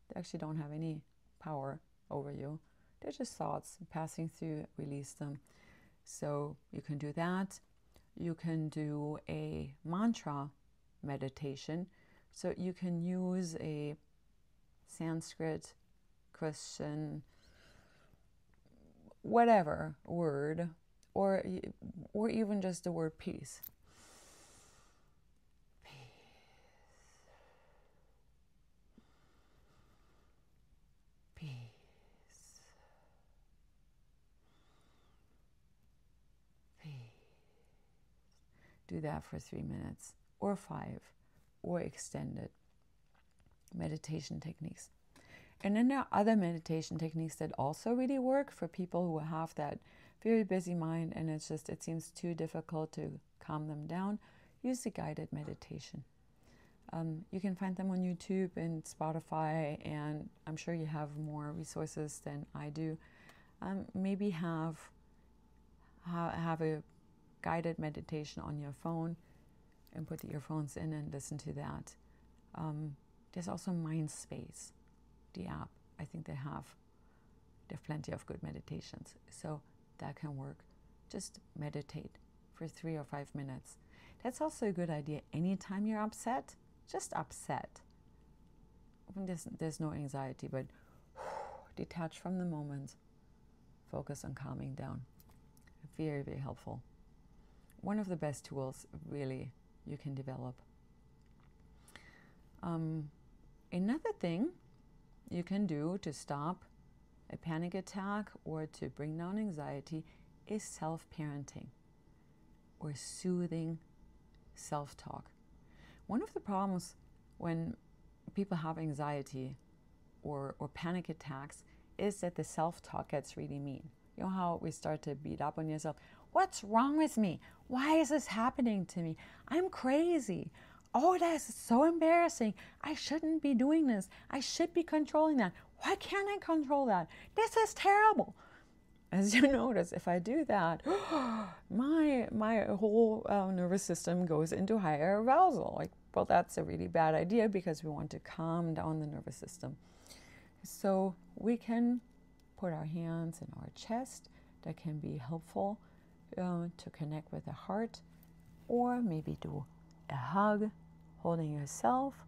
They actually don't have any power over you. They're just thoughts passing through, release them. So you can do that. You can do a mantra meditation. So you can use a Sanskrit, Christian, whatever word, or even just the word peace. Peace. Peace. Do that for 3 minutes or 5 or extended meditation techniques. And then there are other meditation techniques that also really work for people who have that very busy mind and it seems too difficult to calm them down. Use the guided meditation. You can find them on YouTube and Spotify, and I'm sure you have more resources than I do. Maybe have a guided meditation on your phone and put the earphones in and listen to that. There's also Mindspace, the app. I think they have plenty of good meditations, so that can work. Just meditate for 3 or 5 minutes. That's also a good idea. Anytime you're upset, just upset. There's no anxiety, but detach from the moment. Focus on calming down. Very, very helpful. One of the best tools, really, you can develop. Another thing you can do to stop a panic attack or to bring down anxiety is self-parenting or soothing self-talk. One of the problems when people have anxiety or panic attacks is that the self-talk gets really mean. You know how we start to beat up on yourself? What's wrong with me? Why is this happening to me? I'm crazy. Oh, that's so embarrassing. I shouldn't be doing this. I should be controlling that. Why can't I control that? This is terrible. As you notice, if I do that, my whole nervous system goes into higher arousal. Well, that's a really bad idea because we want to calm down the nervous system. So we can put our hands in our chest. That can be helpful to connect with the heart, or maybe do a hug, holding yourself,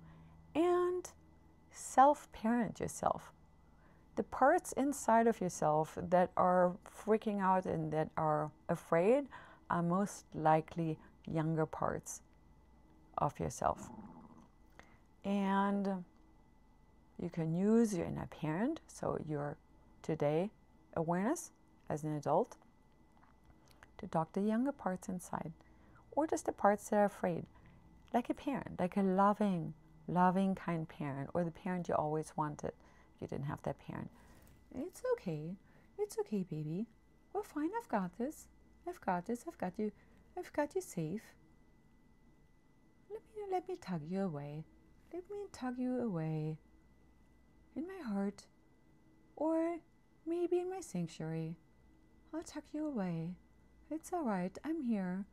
and self-parent yourself. The parts inside of yourself that are freaking out and that are afraid are most likely younger parts of yourself. And you can use your inner parent, so your today awareness as an adult, to talk to the younger parts inside, or just the parts that are afraid, like a parent, like a loving, kind parent, or the parent you always wanted. You didn't have that parent. It's okay. It's okay, baby. We're fine. I've got this. I've got this. I've got you safe. Let me tug you away. Let me tug you away in my heart, or maybe in my sanctuary. I'll tuck you away. It's all right. I'm here.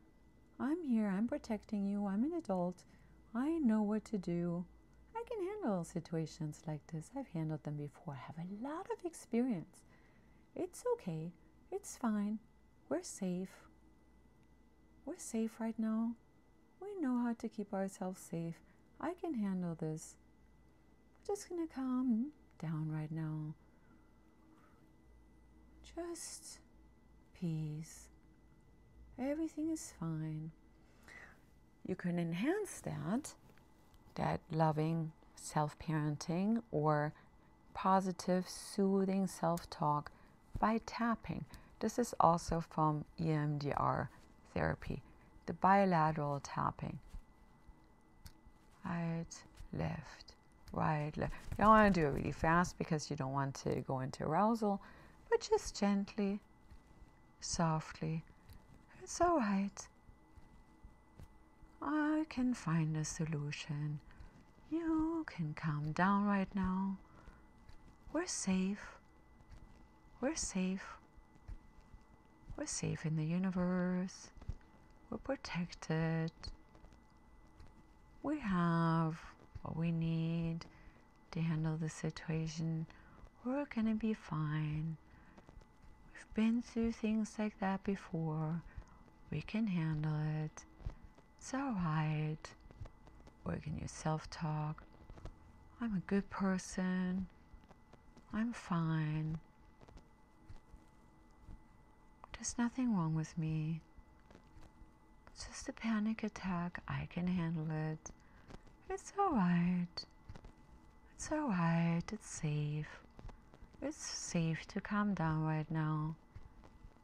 I'm protecting you. I'm an adult. I know what to do. I can handle situations like this. I've handled them before. I have a lot of experience. It's okay. It's fine. We're safe. We're safe right now. We know how to keep ourselves safe. I can handle this. I'm just going to calm down right now. Just peace. Everything is fine. You can enhance that loving self-parenting or positive, soothing self-talk by tapping. This is also from EMDR therapy, the bilateral tapping. Right, left, right, left. You don't want to do it really fast because you don't want to go into arousal, but just gently, softly. It's all right. I can find a solution. You can calm down right now. we're safe. We're safe. We're safe in the universe. We're protected. We have what we need to handle the situation. We're gonna be fine. We've been through things like that before. We can handle it. It's alright. Or you can use self-talk. I'm a good person. I'm fine. There's nothing wrong with me. It's just a panic attack. I can handle it. It's alright. It's alright. It's safe. It's safe to calm down right now.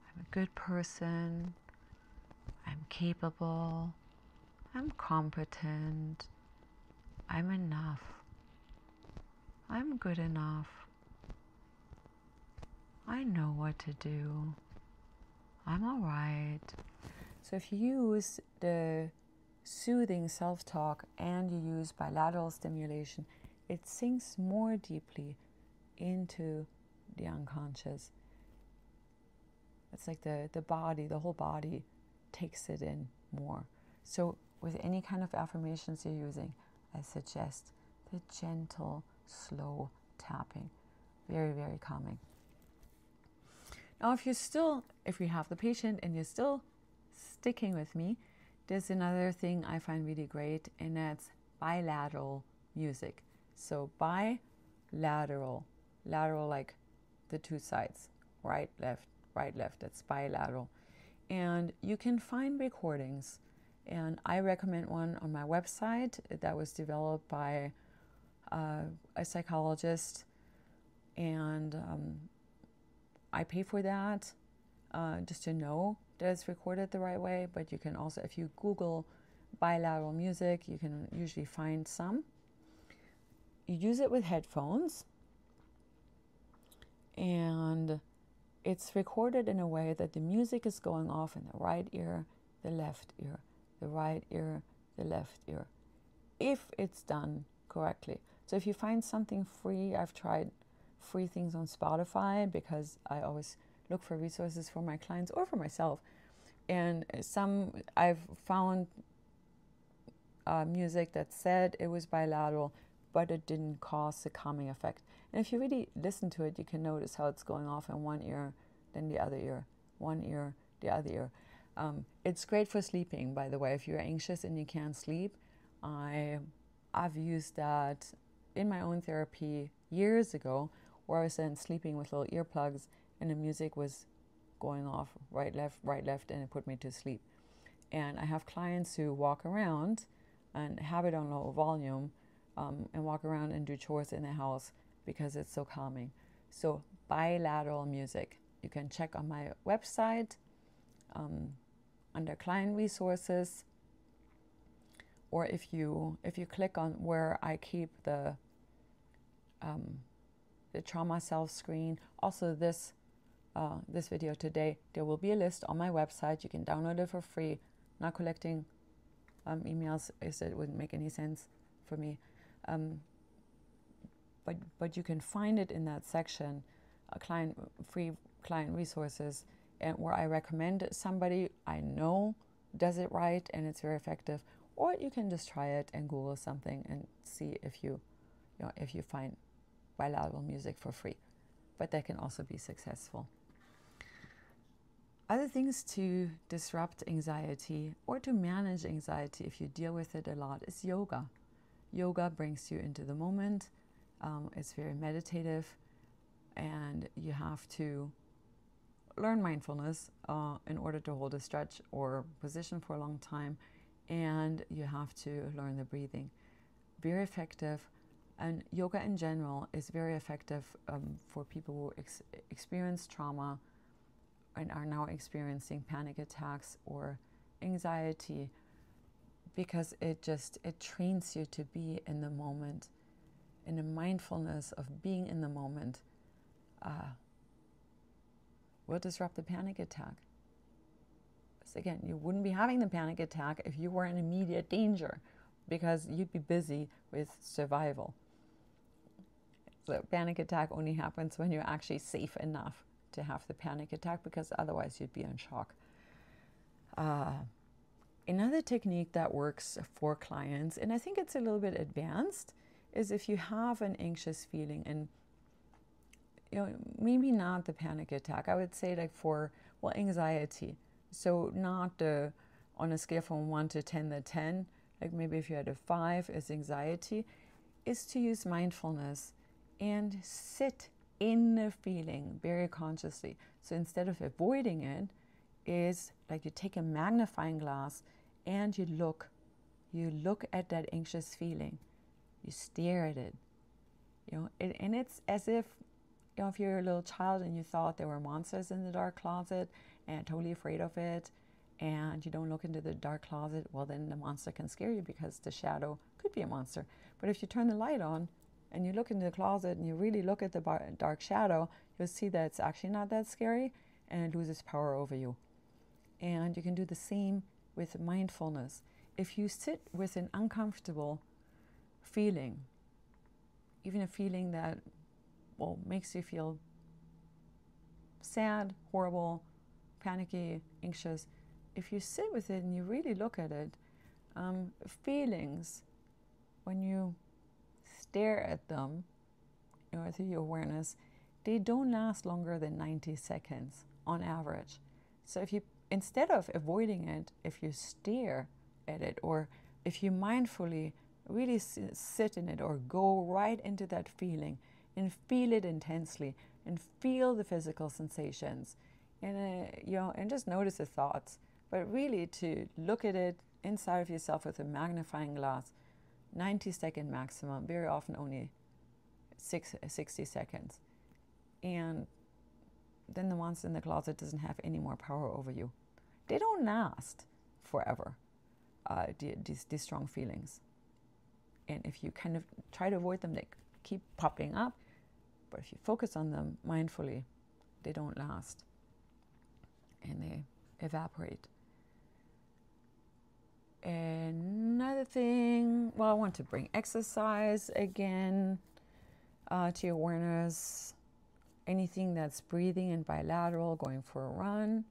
I'm a good person. I'm capable. I'm competent. I'm enough. I'm good enough. I know what to do. I'm alright. So if you use the soothing self-talk and you use bilateral stimulation, it sinks more deeply into the unconscious. It's like the body, the whole body takes it in more. So with any kind of affirmations you're using, I suggest the gentle, slow tapping. Very, very calming. Now, if you have the patient and you're still sticking with me, there's another thing I find really great, and that's bilateral music. So bilateral, lateral like the two sides, right, left, that's bilateral. And you can find recordings, and I recommend one on my website that was developed by a psychologist, and I pay for that just to know that it's recorded the right way. But you can also, if you Google bilateral music, you can usually find some. You use it with headphones, and it's recorded in a way that the music is going off in the right ear, the left ear, the right ear, the left ear, if it's done correctly. So if you find something free, I've tried free things on Spotify because I always look for resources for my clients or for myself. And some I've found music that said it was bilateral, but it didn't cause the calming effect. And if you really listen to it, you can notice how it's going off in one ear, then the other ear, one ear, the other ear. It's great for sleeping, by the way. If you're anxious and you can't sleep, I've used that in my own therapy years ago, where I was then sleeping with little earplugs and the music was going off right, left, and it put me to sleep. And I have clients who walk around and have it on low volume and walk around and do chores in the house because it's so calming. So bilateral music, you can check on my website under client resources, or if you click on where I keep the trauma self screen. Also this video today, there will be a list on my website. You can download it for free. Not collecting emails, as it wouldn't make any sense for me. But you can find it in that section, free client resources, and where I recommend somebody I know does it right and it's very effective. Or you can just try it and Google something and see if you find bilateral music for free. But that can also be successful. Other things to disrupt anxiety or to manage anxiety if you deal with it a lot is yoga. Yoga brings you into the moment. It's very meditative, and you have to learn mindfulness in order to hold a stretch or position for a long time, and you have to learn the breathing. Very effective, and yoga in general is very effective for people who experience trauma and are now experiencing panic attacks or anxiety, because it trains you to be in the moment, in the mindfulness of being in the moment. Will disrupt the panic attack. Because again, you wouldn't be having the panic attack if you were in immediate danger, because you'd be busy with survival. So panic attack only happens when you're actually safe enough to have the panic attack, because otherwise you'd be in shock. Another technique that works for clients, and I think it's a little bit advanced, is if you have an anxious feeling, and maybe not the panic attack. I would say like for, anxiety. So not on a scale from 1 to 10, the 10, like maybe if you had a 5 is anxiety, is to use mindfulness and sit in the feeling very consciously. So instead of avoiding it, is like you take a magnifying glass and you look at that anxious feeling, you stare at it, and it's as if, if you're a little child and you thought there were monsters in the dark closet and totally afraid of it, and you don't look into the dark closet, well, then the monster can scare you because the shadow could be a monster. But if you turn the light on and you look into the closet and you really look at the dark shadow, you'll see that it's actually not that scary and it loses power over you. And you can do the same with mindfulness. If you sit with an uncomfortable feeling, even a feeling that, makes you feel sad, horrible, panicky, anxious, if you sit with it and you really look at it, feelings, when you stare at them, through your awareness, they don't last longer than 90 seconds on average. So if you, instead of avoiding it, if you stare at it, or if you mindfully really sit in it or go right into that feeling and feel it intensely and feel the physical sensations, and and just notice the thoughts, but really to look at it inside of yourself with a magnifying glass, 90-second maximum, very often only 60 seconds. And then the monster in the closet doesn't have any more power over you. They don't last forever, these strong feelings. And if you kind of try to avoid them, they keep popping up. But if you focus on them mindfully, they don't last and they evaporate. Another thing, I want to bring exercise again to your awareness. Anything that's breathing and bilateral, going for a run.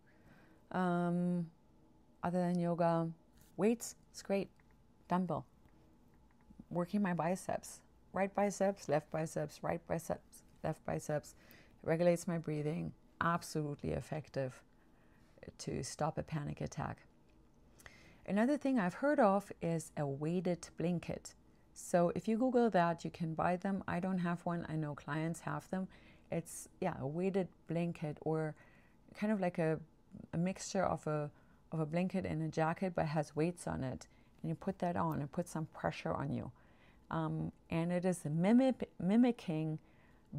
Other than yoga, weights, it's great. Dumbbell. Working my biceps. Right biceps, left biceps, right biceps, left biceps. It regulates my breathing. Absolutely effective to stop a panic attack. Another thing I've heard of is a weighted blanket. So if you Google that, you can buy them. I don't have one. I know clients have them. It's, a weighted blanket, or kind of like a mixture of a blanket and a jacket, but has weights on it. And you put that on and put some pressure on you. And it is mimicking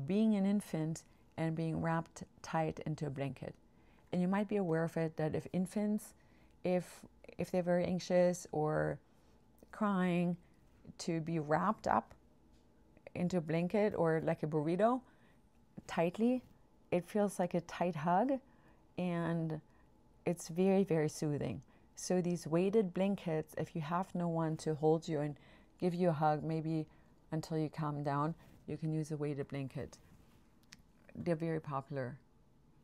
being an infant and being wrapped tight into a blanket. And you might be aware of it, that if infants, if they're very anxious or crying, to be wrapped up into a blanket or like a burrito tightly, it feels like a tight hug, and it's very, very soothing. So these weighted blankets, if you have no one to hold you and give you a hug, maybe until you calm down, you can use a weighted blanket. They're very popular,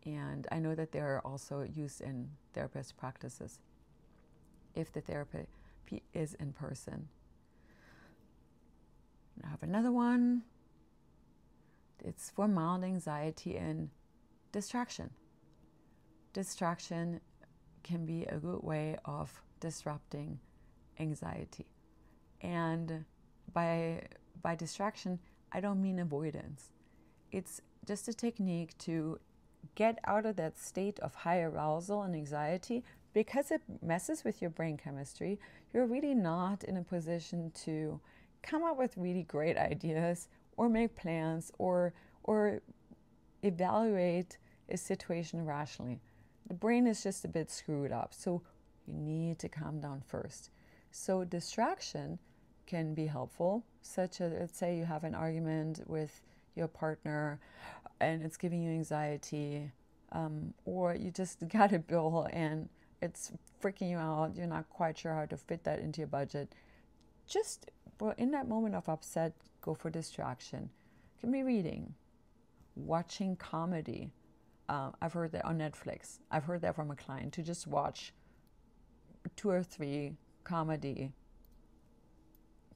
and I know that they're also used in therapist practices if the therapy is in person. I have another one. It's for mild anxiety and distraction. Distraction can be a good way of disrupting anxiety. And by distraction, I don't mean avoidance. It's just a technique to get out of that state of high arousal and anxiety. Because it messes with your brain chemistry, you're really not in a position to come up with really great ideas or make plans or evaluate a situation rationally. The brain is just a bit screwed up, so you need to calm down first. So distraction can be helpful, such as, let's say you have an argument with your partner and it's giving you anxiety, or you just got a bill and it's freaking you out, you're not quite sure how to fit that into your budget. Just in that moment of upset, go for distraction. It can be reading, watching comedy. I've heard that on Netflix. I've heard that from a client, to just watch 2 or 3 comedy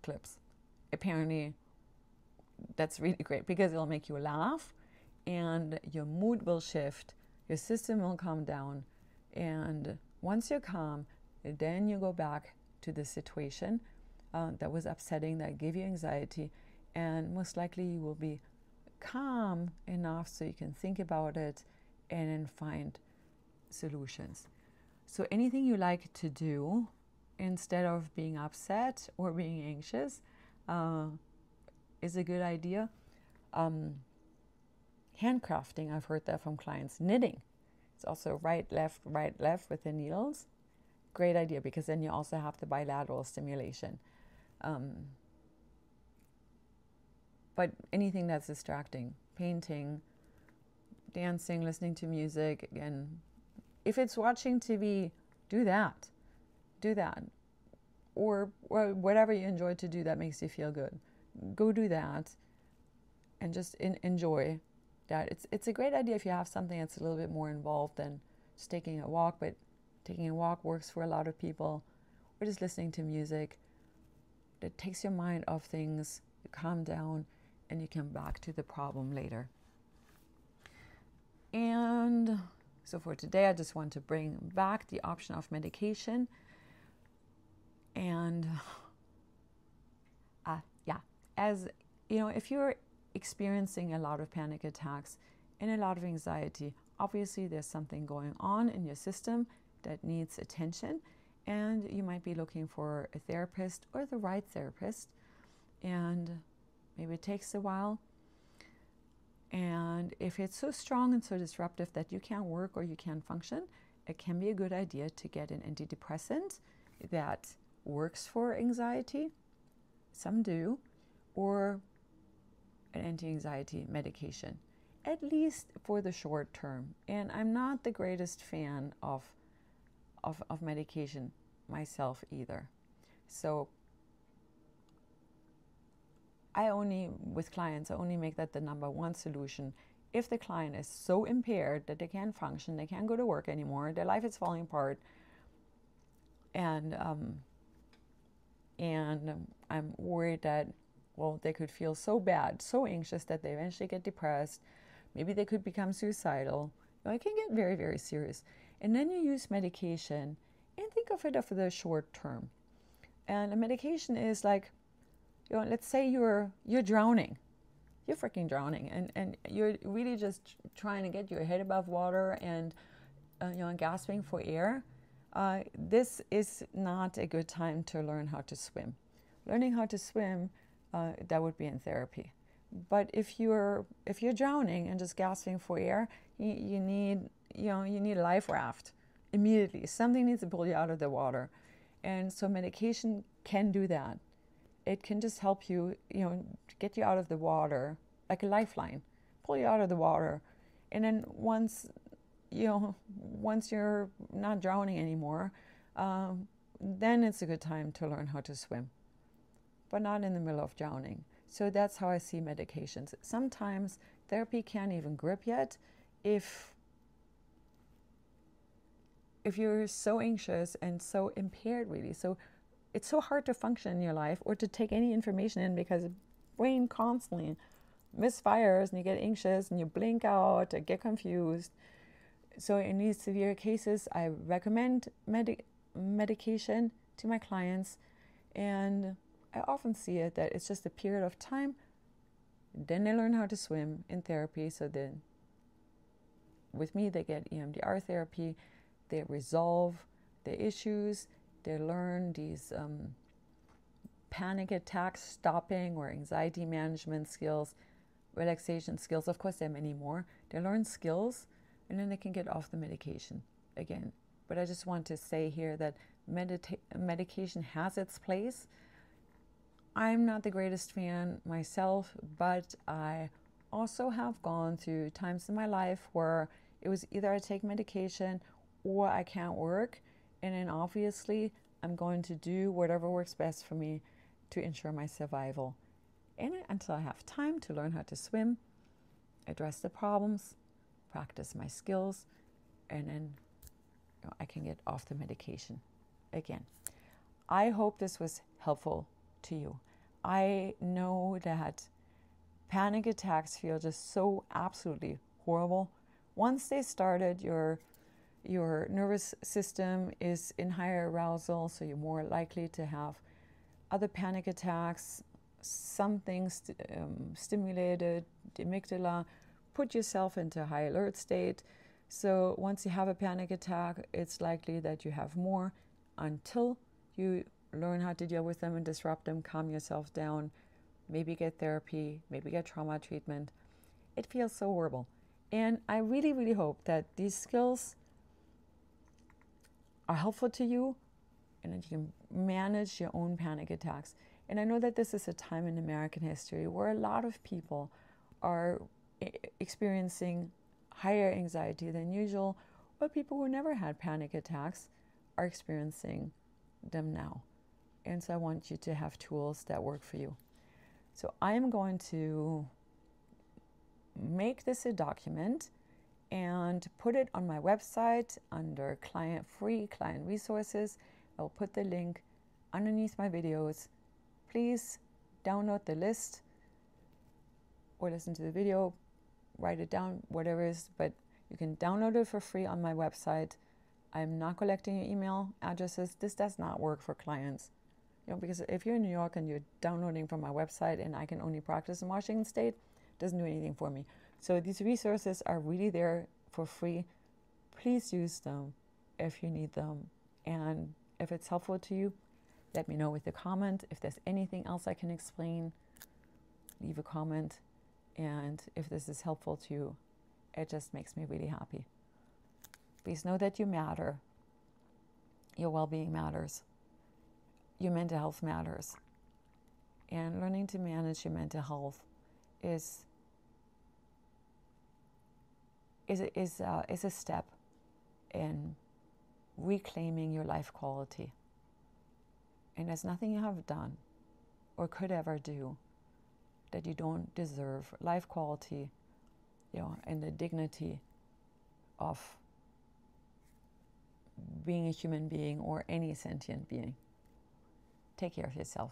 clips. Apparently, that's really great because it'll make you laugh and your mood will shift, your system will calm down, and once you're calm, then you go back to the situation that was upsetting, that gave you anxiety, and most likely you will be calm enough so you can think about it and then find solutions. So anything you like to do instead of being upset or being anxious is a good idea. Handcrafting, I've heard that from clients. Knitting, it's also right, left with the needles. Great idea, because then you also have the bilateral stimulation. But anything that's distracting, painting, dancing, listening to music, again, if it's watching TV, do that. Or whatever you enjoy to do that makes you feel good. Go do that and just enjoy that. It's a great idea if you have something that's a little bit more involved than just taking a walk, but taking a walk works for a lot of people, or just listening to music. It takes your mind off things, you calm down, and you come back to the problem later. And so for today, I just want to bring back the option of medication. And as you know, if you're experiencing a lot of panic attacks and a lot of anxiety, obviously there's something going on in your system that needs attention, and you might be looking for a therapist or the right therapist, and maybe it takes a while. And if it's so strong and so disruptive that you can't work or you can't function, it can be a good idea to get an antidepressant that works for anxiety. Some do. Or an anti-anxiety medication, at least for the short term. And I'm not the greatest fan of medication myself either. So with clients, I only make that the number one solution if the client is so impaired that they can't function, they can't go to work anymore, their life is falling apart, and I'm worried that, well, they could feel so bad, so anxious that they eventually get depressed. Maybe they could become suicidal. It can get very, very serious. And then you use medication, and think of it for the short term. And a medication is like, let's say you're drowning. You're freaking drowning, and you're really just trying to get your head above water and gasping for air. This is not a good time to learn how to swim. Learning how to swim, that would be in therapy. But if you're drowning and just gasping for air, you need a life raft immediately. Something needs to pull you out of the water, and so medication can do that. It can just help you, get you out of the water, like a lifeline, pull you out of the water, and then once you're not drowning anymore, then it's a good time to learn how to swim, but not in the middle of drowning. So that's how I see medications. Sometimes therapy can't even grip yet if you're so anxious and so impaired, really. So it's so hard to function in your life or to take any information in because the brain constantly misfires and you get anxious and you blink out and get confused. So in these severe cases, I recommend medication to my clients, and I often see it that it's just a period of time. Then they learn how to swim in therapy. So then with me, they get EMDR therapy. They resolve the issues. They learn these panic attack stopping or anxiety management skills, relaxation skills. Of course, there are many more. They learn skills, and then they can get off the medication again. But I just want to say here that medication has its place. I'm not the greatest fan myself, but I also have gone through times in my life where it was either I take medication or I can't work, and then obviously I'm going to do whatever works best for me to ensure my survival. in it until I have time to learn how to swim, address the problems, practice my skills, and then I can get off the medication again. I hope this was helpful to you. I know that panic attacks feel just so absolutely horrible. Once they started, your nervous system is in higher arousal, so you're more likely to have other panic attacks. Something stimulated the amygdala, put yourself into a high alert state. So once you have a panic attack, it's likely that you have more until you learn how to deal with them and disrupt them, calm yourself down, maybe get therapy, maybe get trauma treatment. It feels so horrible. And I really, really hope that these skills are helpful to you and that you can manage your own panic attacks. And I know that this is a time in American history where a lot of people are experiencing higher anxiety than usual, or people who never had panic attacks are experiencing them now. And so I want you to have tools that work for you. So I am going to make this a document and put it on my website under free client resources. I'll put the link underneath my videos. Please download the list or listen to the video, write it down, whatever it is, but you can download it for free on my website. I'm not collecting your email addresses. This does not work for clients. Because if you're in New York and you're downloading from my website and I can only practice in Washington State, it doesn't do anything for me. So these resources are really there for free. Please use them if you need them. And if it's helpful to you, let me know with a comment. If there's anything else I can explain, leave a comment. And if this is helpful to you, it just makes me really happy. Please know that you matter. Your well-being matters. Your mental health matters. And learning to manage your mental health is a step in reclaiming your life quality. And there's nothing you have done or could ever do that you don't deserve. Life quality, and the dignity of being a human being or any sentient being. Take care of yourself.